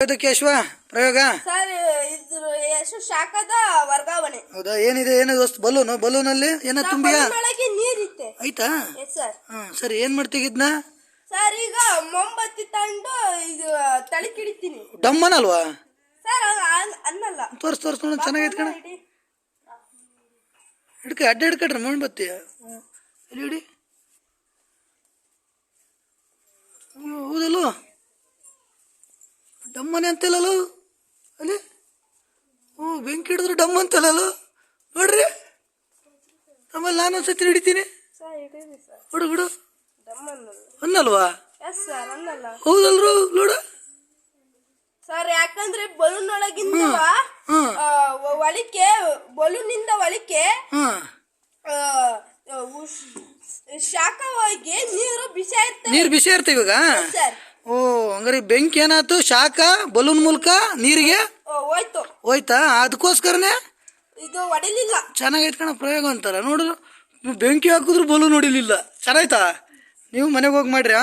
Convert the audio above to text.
ಕೇಶವ ಪ್ರಯೋಗ ಸರ್ ಇದು ಎಷ್ಟು ಶಾಖದ ವರ್ಗಾವಣೆ. ಹೌದಾ? ಏನಿದೆ ಏನು ದೋಸ್ತ್? ಬಲೂನಲ್ಲಿ ಏನೋ ತುಂಬಿಯಾ? ಒಳಗೆ ನೀರಿತ್ತೆ ಆಯ್ತಾ? ಸರ್. ಸರಿ, ಏನ್ ಮಾಡ್ತೀಗಿದ್ನ? ಸರ್ ಈಗ ಮೊಂಬತ್ತಿ ತಂದು ಇದು ತಳಿ ಕಿಡಿತೀನಿ. ಡಮ್ಮನಲ್ವಾ ಸರ್? ಅನ್ನಲ್ಲ. ತೋರ್ಸ್ ನೋಡ, ಚೆನ್ನಾಗೈತೆ ಕಣ. ಅಡ್ಡ ಹಿಡ್ಕಟ್ರಿ ಮೊಂಬತ್ತಿ ಎಲ್ಲಿ ಹಿಡಿ. ಹೌದಲ್ಲೋ, ಡಮ್ಮನೆ ಅಂತಿಲ್ಲಲ್ಲೋ ಅಲ್ಲಿ. ಬೆಂಕಿ ಹಿಡಿದ್ರು ಡಮ್ ಅಂತಲ್ಲಲ್ಲೋ. ನೋಡ್ರಿ, ಆಮೇಲೆ ನಾನು ಒಂದ್ಸತಿ ಹಿಡಿತೀನಿ. ಬಿಡು ಅನ್ನಲ್ವಾ? ಹೌದಲ್ರು ನೋಡ ಸರ್. ಯಾಕಂದ್ರೆ ಬಲೂನ್ ಒಳಗಿಂದ ಒಳಿಕೆ, ಬಲೂನಿಂದ ಒಳಿಕೆ ಶಾಖವಾಗಿ ನೀರು ಬಿಸಿ ಇರ್ತವೆ ಇವಾಗ. ಹಂಗಾರೆ ಬೆಂಕಿ ಏನಾಯ್ತು? ಶಾಖ ಬಲೂನ್ ಮೂಲಕ ನೀರಿಗೆ ಹೋಯ್ತಾ? ಅದಕ್ಕೋಸ್ಕರನೇ ಇದು ಹೊಡಿಲಿಲ್ಲ. ಚೆನ್ನಾಗೈತ್ ಕಣ ಪ್ರಯೋಗ ಅಂತಾರ. ನೋಡ್ರು, ಬೆಂಕಿ ಹಾಕಿದ್ರು ಬಲೂನ್ ಹೊಡಿಲಿಲ್ಲ. ಚೆನ್ನಾಯ್ತಾ? ನೀವು ಮನೆಗೆ ಹೋಗಿ ಮಾಡ್ರಿ.